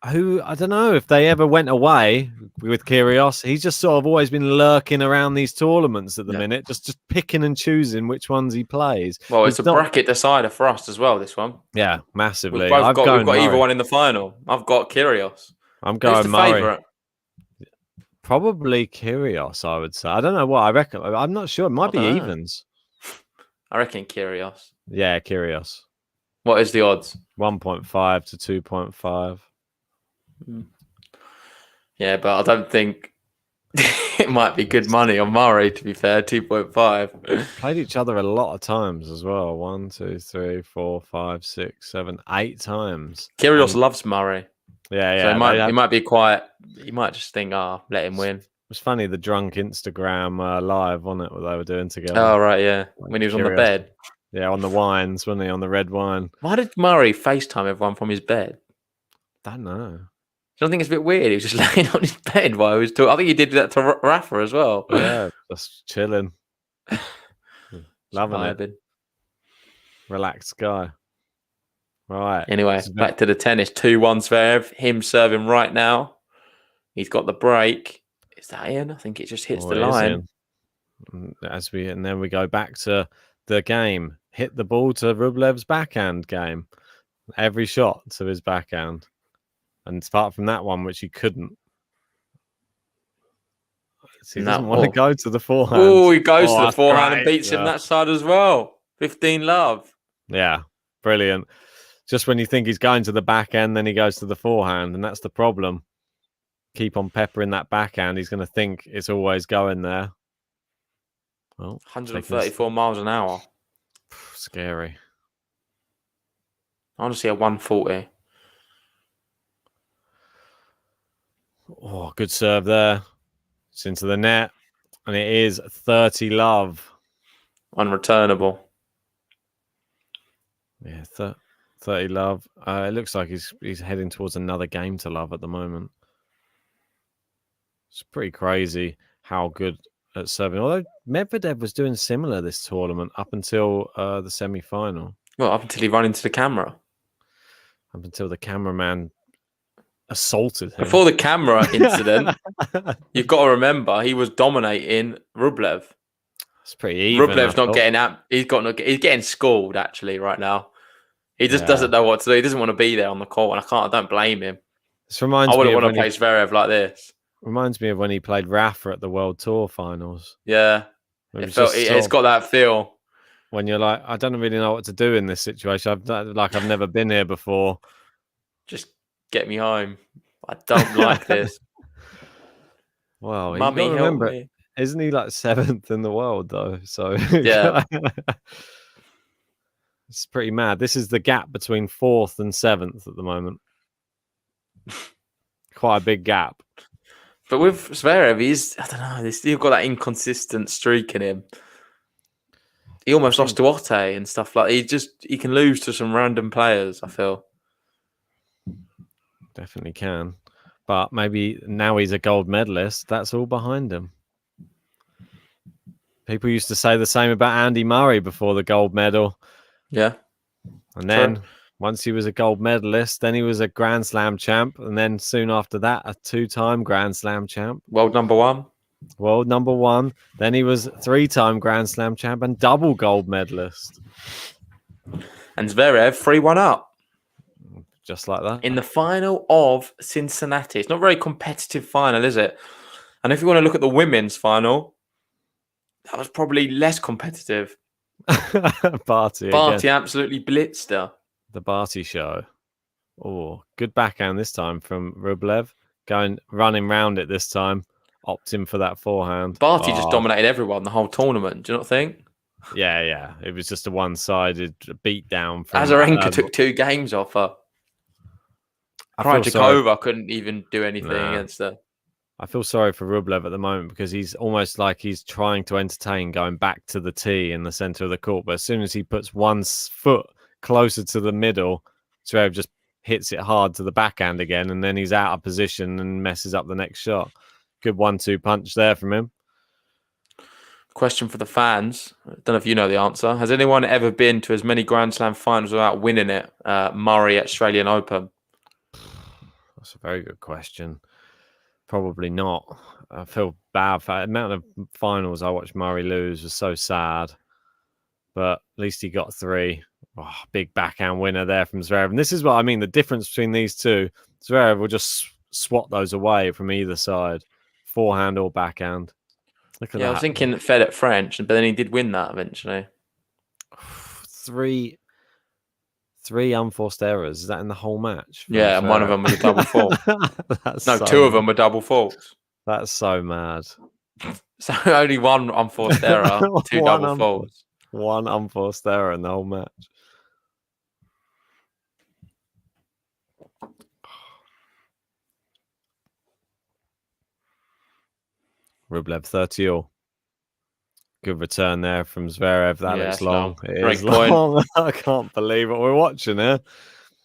who, I don't know if they ever went away with Kyrgios. He's just sort of always been lurking around these tournaments at the minute, just picking and choosing which ones he plays. Well, it's a bracket decider for us as well, this one. Yeah, massively. We've got either Murray. one in the final. I've got Kyrgios. I'm Who's going the Murray. favourite? Probably Kyrgios, I would say. I don't know what I reckon. I'm not sure. It might be dunno. evens. I reckon Kyrgios. Yeah, Kyrgios. What is the odds? 1.5 to 2.5. Yeah, but I don't think it might be good money on Murray, to be fair. 2.5. Played each other a lot of times as well. 1, 2, 3, 4, 5, 6, 7, 8 times. Kyrgios loves Murray. Yeah, So yeah. he might be quiet. He might just think, let him win. It was funny, the drunk Instagram live on it, what they were doing together. Oh, right, yeah. When he was on the Kyrgios. bed. Yeah, on the wines, wasn't he? On the red wine. Why did Murray FaceTime everyone from his bed? Don't know. I think it's a bit weird. He was just laying on his bed while he was talking. I think he did that to Rafa as well. Yeah, just chilling. Loving it. Vibing. Relaxed guy. Right. Anyway, back to the tennis. 2-1 Zverev. Him serving right now. He's got the break. Is that in? I think it just hits the it is line. in. And then we go back to the game, hit the ball to Rublev's backhand game. Every shot to his backhand. And apart from that one, which he couldn't. So he doesn't want to go to the forehand. Oh, he goes to the that's forehand and great. beats him that side as well. 15 love. Yeah, brilliant. Just when you think he's going to the backhand, then he goes to the forehand, and that's the problem. Keep on peppering that backhand. He's going to think it's always going there. Well, 134 miles an hour. Scary. I want to see a 140. Oh, good serve there. It's into the net, and it is 30 love. Unreturnable. Yeah, 30 love. It looks like he's heading towards another game to love at the moment. It's pretty crazy how good at serving. Although Medvedev was doing similar this tournament up until the semi-final. Well, up until he ran into the camera. Up until the cameraman assaulted him. Before the camera incident, you've got to remember he was dominating Rublev. It's pretty even. Rublev's not getting out. He's getting schooled actually right now. He just doesn't know what to do. He doesn't want to be there on the court, and I don't blame him. This reminds I me wouldn't of want to when play Zverev like this. reminds me of when he played Rafa at the World Tour finals. Yeah, it's got that feel. When you're like, I don't really know what to do in this situation. I've never been here before. Just get me home. I don't like this. Well, Mummy, you gotta help remember, me. isn't he like 7th in the world though? So Yeah. It's pretty mad. This is the gap between 4th and 7th at the moment. Quite a big gap. But with Zverev, I don't know, he's still got that inconsistent streak in him. He almost lost to Otte and stuff like that. He can lose to some random players, I feel. Definitely can. But maybe now he's a gold medalist. That's all behind him. People used to say the same about Andy Murray before the gold medal. Yeah. And then once he was a gold medalist, then he was a Grand Slam champ. And then soon after that, a 2-time Grand Slam champ. World number one. World number one. Then he was 3-time Grand Slam champ and double gold medalist. And Zverev 3-1 up. Just like that. In the final of Cincinnati. It's not a very competitive final, is it? And if you want to look at the women's final, that was probably less competitive. Barty absolutely blitzed her. The Barty show. Oh, good backhand this time from Rublev. Running round it this time. Opting for that forehand. Barty just dominated everyone the whole tournament. Do you not think? Yeah. It was just a one-sided beatdown. Azarenka took 2 games off her. Krajcikova couldn't even do anything against her. I feel sorry for Rublev at the moment because he's almost like he's trying to entertain going back to the tee in the center of the court. But as soon as he puts one foot closer to the middle, Zverev just hits it hard to the backhand again, and then he's out of position and messes up the next shot. Good 1-2 punch there from him. Question for the fans. I don't know if you know the answer. Has anyone ever been to as many Grand Slam finals without winning it? Murray Australian Open. That's a very good question. Probably not. I feel bad for the amount of finals I watched Murray lose was so sad. But at least he got 3. Oh, big backhand winner there from Zverev. And this is what I mean. The difference between these two, Zverev will just swat those away from either side. Forehand or backhand. Look at that. I was thinking Fed at French, but then he did win that eventually. 3 unforced errors. Is that in the whole match? Yeah, and one of them was a double fault. No, 2 of them were double faults. That's so mad. So only 1 unforced error, 2 double faults. 1 unforced error in the whole match. Rublev 30-all. Good return there from Zverev. That looks long. It is long. I can't believe what we're watching here.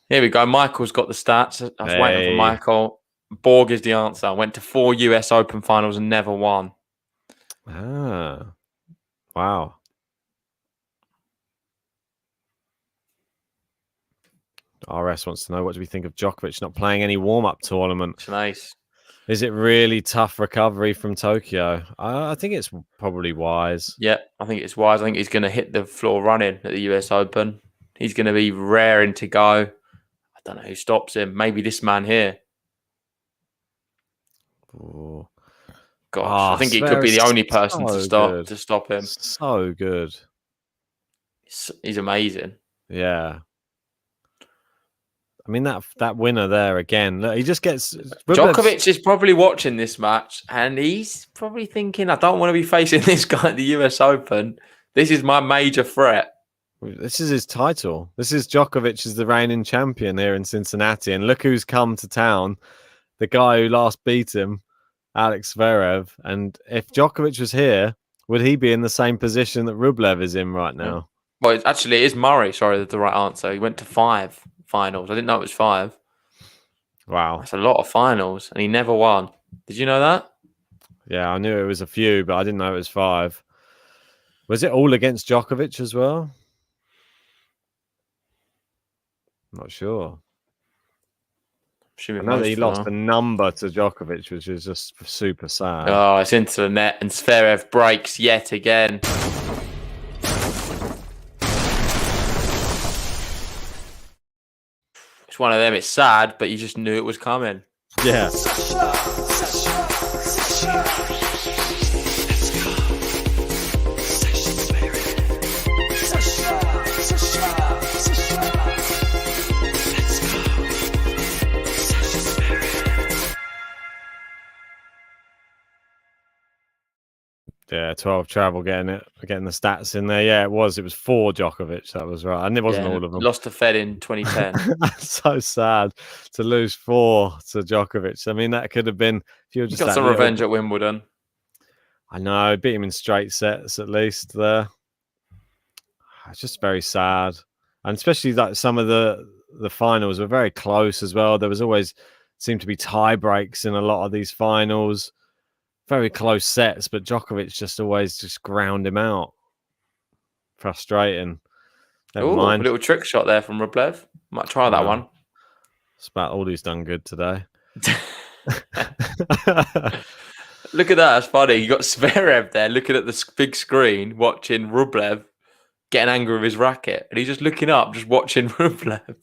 Here we go. Michael's got the stats. I was waiting for Michael. Borg is the answer. Went to 4 US Open finals and never won. Ah, wow. RS wants to know, what do we think of Djokovic not playing any warm-up tournament? It's nice. Is it really tough recovery from Tokyo? I think it's probably wise. Yeah, I think it's wise. I think he's going to hit the floor running at the US Open. He's going to be raring to go. I don't know who stops him. Maybe this man here. Ooh. Gosh, I think he could be the only person to stop him. So good. He's amazing. Yeah. I mean, that winner there again. Look, he just gets... Djokovic is probably watching this match and he's probably thinking, I don't want to be facing this guy at the US Open. This is my major threat. This is his title. This is Djokovic is the reigning champion here in Cincinnati. And look who's come to town. The guy who last beat him, Alex Zverev. And if Djokovic was here, would he be in the same position that Rublev is in right now? Well, it is Murray. Sorry, the right answer. He went to 5 finals. I didn't know it was 5. Wow. That's a lot of finals. And he never won. Did you know that? Yeah, I knew it was a few, but I didn't know it was 5. Was it all against Djokovic as well? Not sure. I know that he lost a number to Djokovic, which is just super sad. Oh, it's into the net, and Zverev breaks yet again. It's one of them. It's sad, but you just knew it was coming. Yeah. Yeah, 12 travel getting the stats in there. Yeah, it was 4 Djokovic. That was right. And it wasn't all of them. Lost to Fed in 2010. That's so sad to lose 4 to Djokovic. I mean, that could have been if you were just got some revenge at Wimbledon. I know, beat him in straight sets at least there. It's just very sad. And especially like some of the finals were very close as well. There was always seemed to be tie breaks in a lot of these finals. Very close sets, but Djokovic just always just ground him out. Frustrating. Never mind. A little trick shot there from Rublev. Might try that one. It's about all he's done good today. Look at that. That's funny. You got Zverev there looking at the big screen, watching Rublev getting angry with his racket. And he's just looking up, just watching Rublev.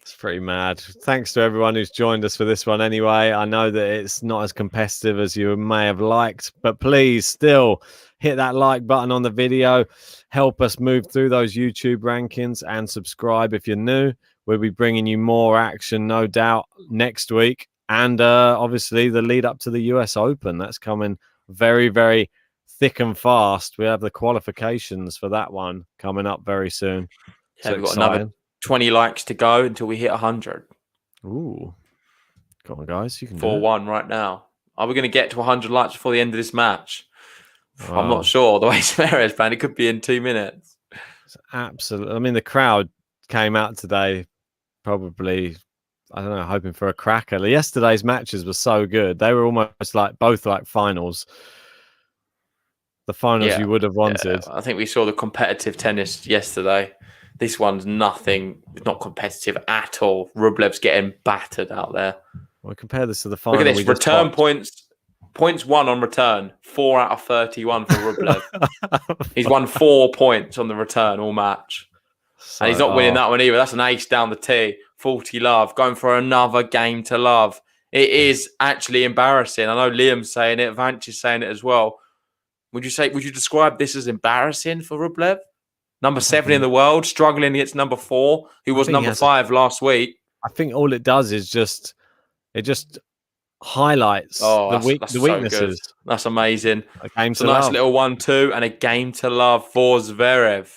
It's pretty mad. Thanks to everyone who's joined us for this one anyway. I know that it's not as competitive as you may have liked, but please still hit that like button on the video. Help us move through those YouTube rankings and subscribe if you're new. We'll be bringing you more action, no doubt, next week. And obviously the lead up to the US Open. That's coming very, very thick and fast. We have the qualifications for that one coming up very soon. Yeah, So we've got exciting. another 20 likes to go until we hit 100. Ooh. Come on, guys. You can 4-1 right now. Are we going to get to 100 likes before the end of this match? Wow. I'm not sure. The way Zverev's playing, it could be in 2 minutes. Absolutely. I mean, the crowd came out today probably, I don't know, hoping for a cracker. Yesterday's matches were so good. They were almost like both like finals. The finals you would have wanted. Yeah. I think we saw the competitive tennis yesterday. This one's nothing. It's not competitive at all. Rublev's getting battered out there. Well, compare this to the final. Look at this. Return points. Points won on return. 4 out of 31 for Rublev. He's won 4 points on the return all match. So, and he's not winning that one either. That's an ace down the tee. 40 love. Going for another game to love. It is actually embarrassing. I know Liam's saying it. Vance is saying it as well. Would you describe this as embarrassing for Rublev? Number 7 in the world, struggling against number 4, who was number 5 last week. I think all it does is just highlights the weaknesses. So that's amazing. A game it's to a nice love. little 1-2 and a game to love for Zverev.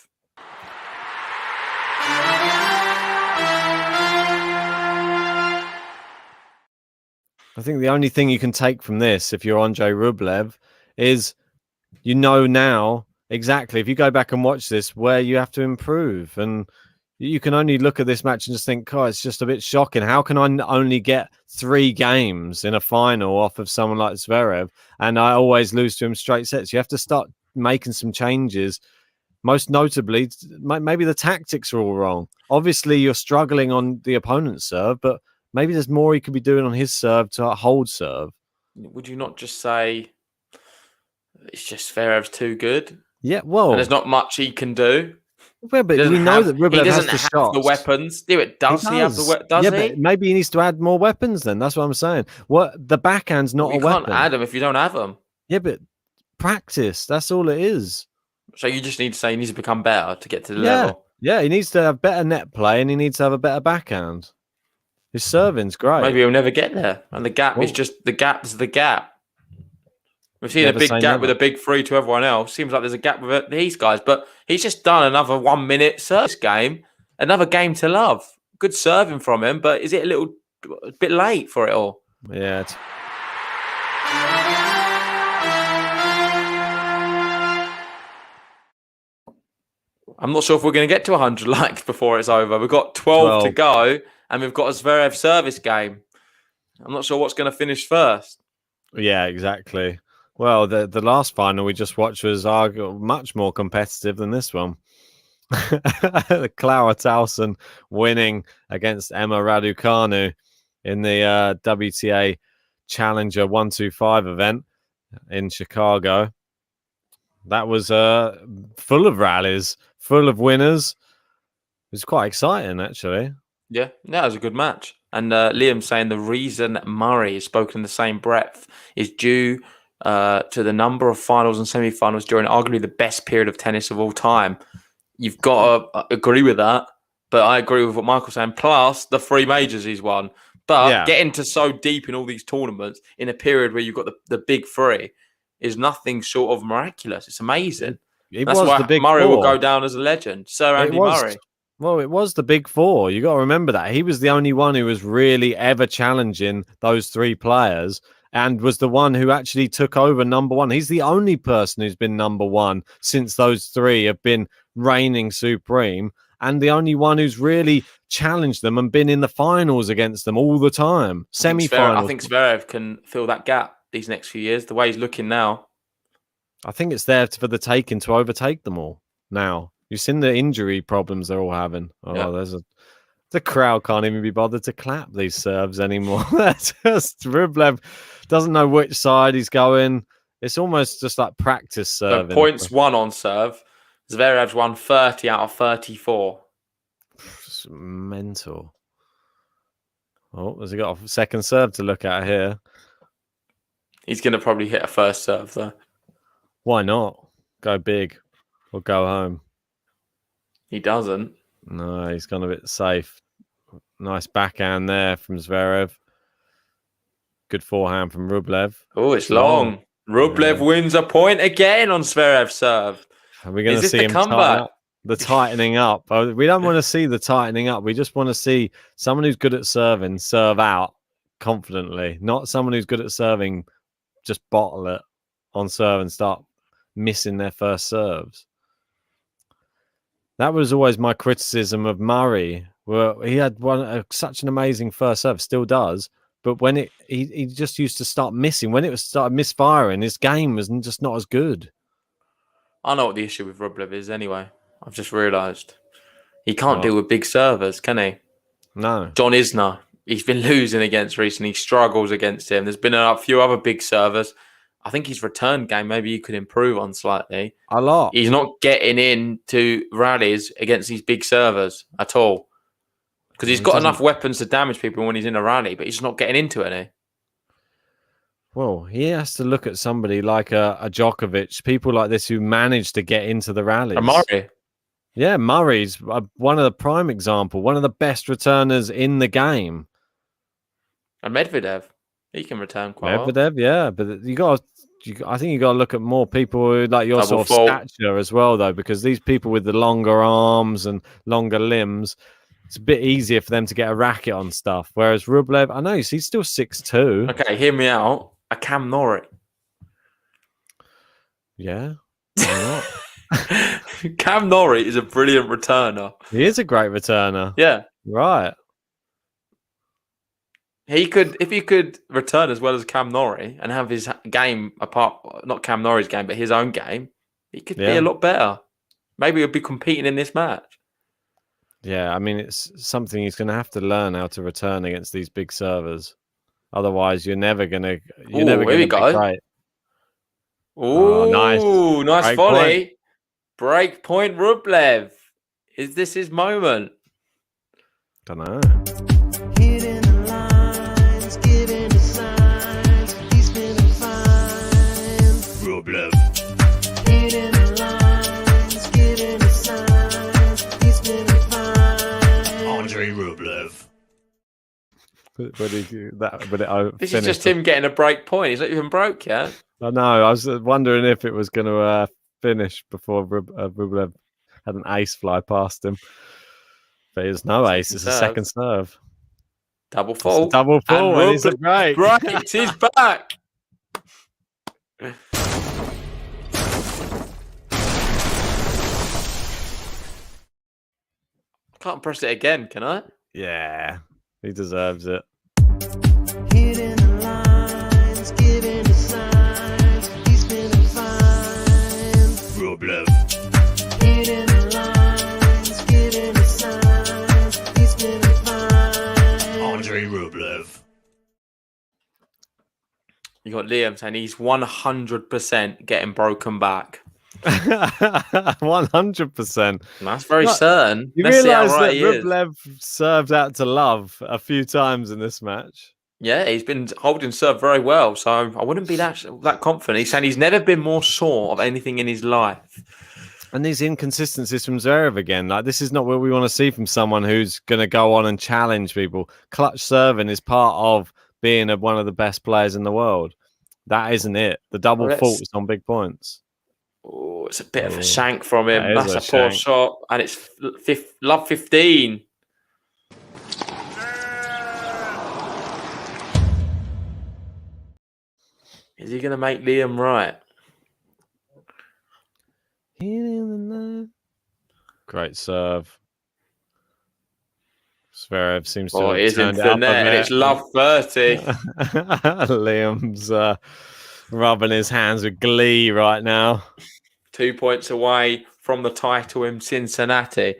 I think the only thing you can take from this, if you're Andrey Rublev, is you know now exactly, if you go back and watch this, where you have to improve. And you can only look at this match and just think, oh, it's just a bit shocking. How can I only get 3 games in a final off of someone like Zverev and I always lose to him straight sets? You have to start making some changes. Most notably, maybe the tactics are all wrong. Obviously, you're struggling on the opponent's serve, but Maybe there's more he could be doing on his serve to hold serve. Would you not just say it's just Zverev's too good? Yeah, And well, there's not much he can do. yeah, but we know that He Rublev has doesn't the have shots. the weapons. Does he have the weapons? Does yeah, he? but maybe he needs to add more weapons then. That's what I'm saying. What the backhand's not You a can't weapon. add them if you don't have them. Yeah, but practice. That's all it is. So you just need to say he needs to become better to get to the Yeah. level. Yeah, he needs to have better net play and he needs to have a better backhand. His serving's great. Maybe he'll never get there. And the gap is Well- just the gap's the gap. We've seen a Never big say gap never. with a big 3 to everyone else. Seems like there's a gap with these guys, but he's just done another 1 minute service game. Another game to love. Good serving from him, but is it a bit late for it all? Yeah. I'm not sure if we're going to get to 100 likes before it's over. We've got 12 to go, and we've got a Zverev service game. I'm not sure what's going to finish first. Yeah, exactly. Well, the last final we just watched was much more competitive than this one. Clara Towson winning against Emma Raducanu in the WTA Challenger 125 event in Chicago. That was full of rallies, full of winners. It was quite exciting, actually. Yeah, that was a good match. And Liam saying the reason Murray is spoken in the same breath is due to the number of finals and semi-finals during arguably the best period of tennis of all time. You've got to agree with that, but I agree with what Michael's saying. Plus the 3 majors he's won. But getting to so deep in all these tournaments in a period where you've got the big 3 is nothing short of miraculous. It's amazing. That's why the big Murray 4. will go down as a legend. Sir Andy Murray. Well, it was the big 4. You got to remember that. He was the only one who was really ever challenging those 3 players and was the one who actually took over number 1. He's the only person who's been number 1 since those 3 have been reigning supreme, and the only one who's really challenged them and been in the finals against them all the time. Semi-finals. I think Zverev can fill that gap these next few years, the way he's looking now. I think it's there for the taking to overtake them all now. You've seen the injury problems they're all having. Oh, Yeah. The crowd can't even be bothered to clap these serves anymore. That's just Rublev doesn't know which side he's going. It's almost just like practice serving. So points won on serve. Zverev's won 30 out of 34. It's mental. Oh, has he got a second serve to look at here? He's going to probably hit a first serve, though. Why not? Go big or go home. He doesn't. No, he's gone a bit safe. Nice backhand there from Zverev. Good forehand from Rublev. Oh, it's long. Rublev wins a point again on Zverev's serve. Are we going to Is this see the him comeback? the tightening up? We don't want to see the tightening up. We just want to see someone who's good at serving serve out confidently, not someone who's good at serving just bottle it on serve and start missing their first serves. That was always my criticism of Murray. Where he had such an amazing first serve, still does. But when he just used to start missing. When it started misfiring, his game was just not as good. I know what the issue with Rublev is anyway. I've just realised. He can't deal with big servers, can he? No. John Isner, he's been losing against recently. He struggles against him. There's been a few other big servers. I think his return game, maybe you could improve on slightly. A lot. He's not getting into rallies against these big servers at all. Because he's got enough weapons to damage people when he's in a rally, but he's not getting into any. Well, he has to look at somebody like a Djokovic, people like this who manage to get into the rallies. And Murray. Yeah, Murray's one of the prime example, one of the best returners in the game. And Medvedev. He can return quite well. Medvedev, yeah, but I think you got to look at more people who, like your Double sort of fault. stature as well, though, because these people with the longer arms and longer limbs, it's a bit easier for them to get a racket on stuff. Whereas Rublev, I know he's still 6'2". Okay, hear me out. A Cam Norrie. Yeah, why not? Cam Norrie is a brilliant returner. He is a great returner. Yeah. Right. He could, if he could return as well as Cam Norrie and have his game apart, not Cam Norrie's game, but his own game, he could be a lot better. Maybe he'll be competing in this match. Yeah, I mean, it's something he's going to have to learn how to return against these big servers. Otherwise, you're never going to Here we be go. great. Oh, nice Break volley. point. Break point, Rublev. Is this his moment? Don't know. Hitting the lines, giving the signs. He's feeling fine. Rublev. Hitting the lines, giving the signs. He's feeling fine. Andrey Rublev. This is just him getting a break point. He's not even broke yet. I know. I was wondering if it was going to finish before Rublev had an ace fly past him. But it's no ace. It's a second serve. Double fault. Double fault. And it's a Rublev break. breaks his back. Can't press it again, can I? Yeah, he deserves it. Hitting the lines, giving the signs. He's feeling fine. Rublev. Hitting the lines, giving the signs. He's feeling fine. Andrey Rublev. You got Liam saying he's 100% getting broken back. 100%. That's very certain. You Let's see how realise right that he is. Rublev served out to love a few times in this match. Yeah, he's been holding serve very well, so I wouldn't be that confident. He's saying he's never been more sure of anything in his life. And these inconsistencies from Zverev again. Like, this is not what we want to see from someone who's going to go on and challenge people. Clutch serving is part of being one of the best players in the world. That isn't it. The double fault is on big points. Oh, it's a bit of a shank from him. That is That's a a poor shank. shot, and it's love 15. Is he going to make Liam right? Great serve. Zverev seems to Oh, have it is turned into it the up a net, and bit. it's love 30. Liam's rubbing his hands with glee right now. 2 points away from the title in Cincinnati.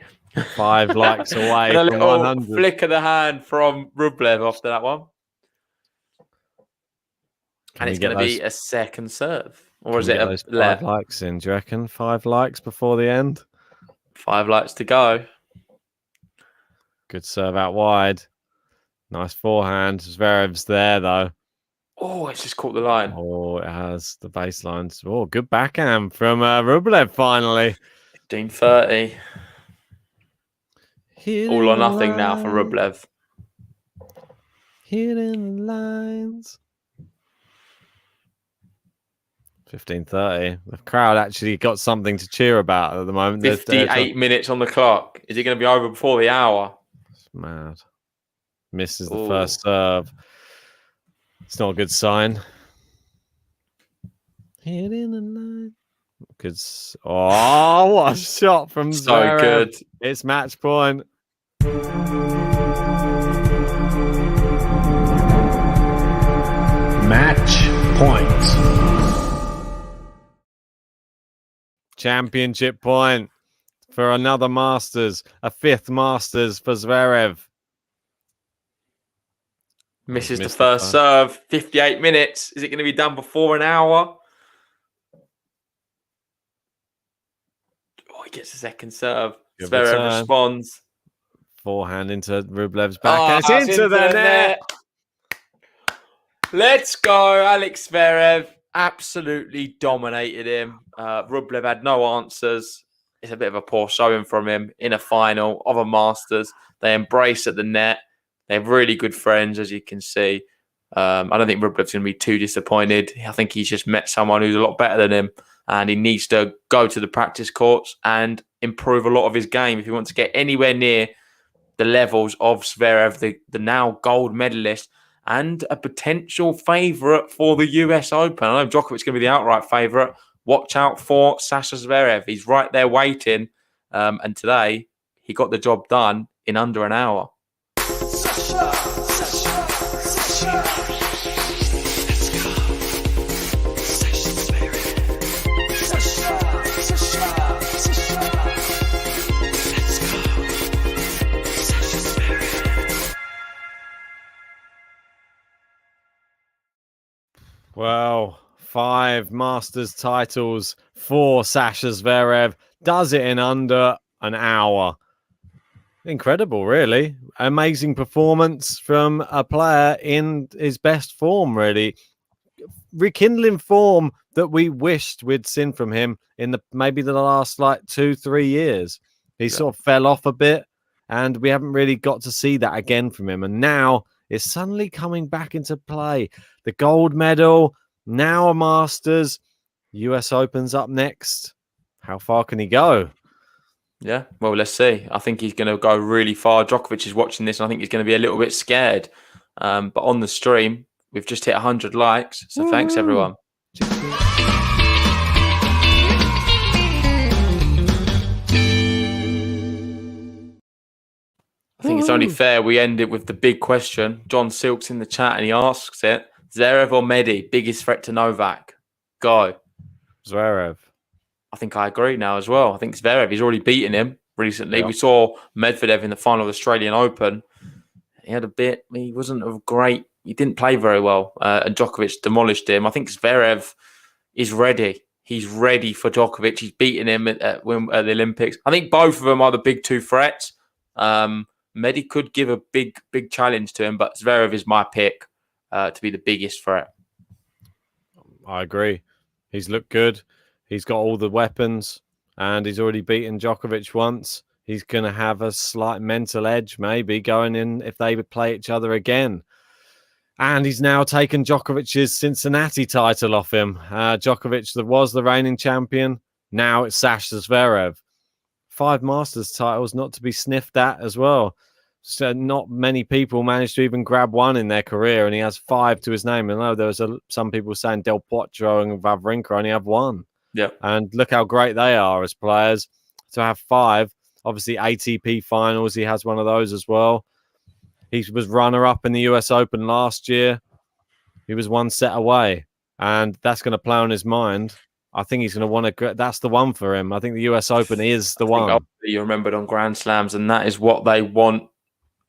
5 likes away And a from little 100. flick of the hand from Rublev after that one. Can And we it's get going to be a second serve. Or is it a 5 left? likes in? Do you reckon 5 likes before the end? 5 likes to go. Good serve out wide. Nice forehand. Zverev's there though. Oh, it's just caught the line. Oh, it has the baselines. Oh, good backhand from Rublev finally. 15-30. All or nothing now for Rublev. Hitting the lines. 15-30. The crowd actually got something to cheer about at the moment. 58 minutes on the clock. Is it going to be over before the hour? It's mad. Misses the first serve. It's not a good sign. Hitting the line. Good. Oh, what a shot from So Zverev. good. It's match point. Match point. Championship point for another Masters. A 5th Masters for Zverev. Misses the Missed first the serve. 58 minutes. Is it going to be done before an hour? Oh, he gets a second serve. Good Zverev return. responds. Forehand into Rublev's back. Oh, And it's into the net. Let's go, Alex Zverev. Absolutely dominated him. Rublev had no answers. It's a bit of a poor showing from him in a final of a Masters. They embrace at the net. They're really good friends, as you can see. I don't think Rublev's going to be too disappointed. I think he's just met someone who's a lot better than him, and he needs to go to the practice courts and improve a lot of his game if he wants to get anywhere near the levels of Zverev, the now gold medalist, and a potential favourite for the US Open. I know Djokovic's going to be the outright favourite. Watch out for Sasha Zverev. He's right there waiting. And today, he got the job done in under an hour. Well, 5 Masters titles for Sasha Zverev. Does it in under an hour. Incredible, really. Amazing performance from a player in his best form, really. Rekindling form that we wished we'd seen from him in maybe the last 2-3 years. He sort of fell off a bit, and we haven't really got to see that again from him. And now it's suddenly coming back into play. The gold medal, now a Masters, US Open's up next. How far can he go? Yeah, well, let's see. I think he's going to go really far. Djokovic is watching this, and I think he's going to be a little bit scared. But on the stream, we've just hit 100 likes. So thanks, everyone. I think it's only fair we end it with the big question. John Silk's in the chat, and he asks it. Zverev or Medi, biggest threat to Novak? Go. Zverev. I think I agree now as well. I think Zverev, he's already beaten him recently. Yeah. We saw Medvedev in the final of the Australian Open. He wasn't a great, he didn't play very well. And Djokovic demolished him. I think Zverev is ready. He's ready for Djokovic. He's beaten him at the Olympics. I think both of them are the big two threats. Medi could give a big challenge to him, but Zverev is my pick to be the biggest threat. I agree. He's looked good. He's got all the weapons, and he's already beaten Djokovic once. He's going to have a slight mental edge, maybe, going in if they would play each other again. And he's now taken Djokovic's Cincinnati title off him. Djokovic was the reigning champion. Now it's Sasha Zverev. 5 Masters titles not to be sniffed at as well. So not many people managed to even grab one in their career, and he has 5 to his name. I know there was some people saying Del Potro and Wawrinka only have 1. Yeah. And look how great they are as players. To have 5, obviously ATP finals, he has one of those as well. He was runner-up in the US Open last year. He was 1 set away, and that's going to play on his mind. I think he's going to want to. That's the one for him. I think the US Open is the one. You're remembered on Grand Slams, and that is what they want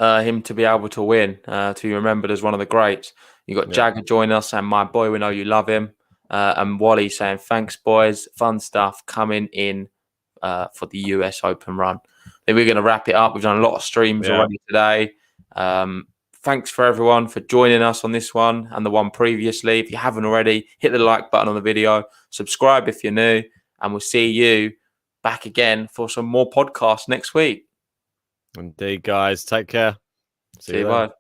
him to be able to win, to be remembered as one of the greats. You got Jagger join us, and my boy, we know you love him. And Wally saying, thanks, boys. Fun stuff coming in for the US Open run. Then we're going to wrap it up. We've done a lot of streams already today. Thanks for everyone for joining us on this one and the one previously. If you haven't already, hit the like button on the video. Subscribe if you're new. And we'll see you back again for some more podcasts next week. Indeed, guys. Take care. See you. Bye.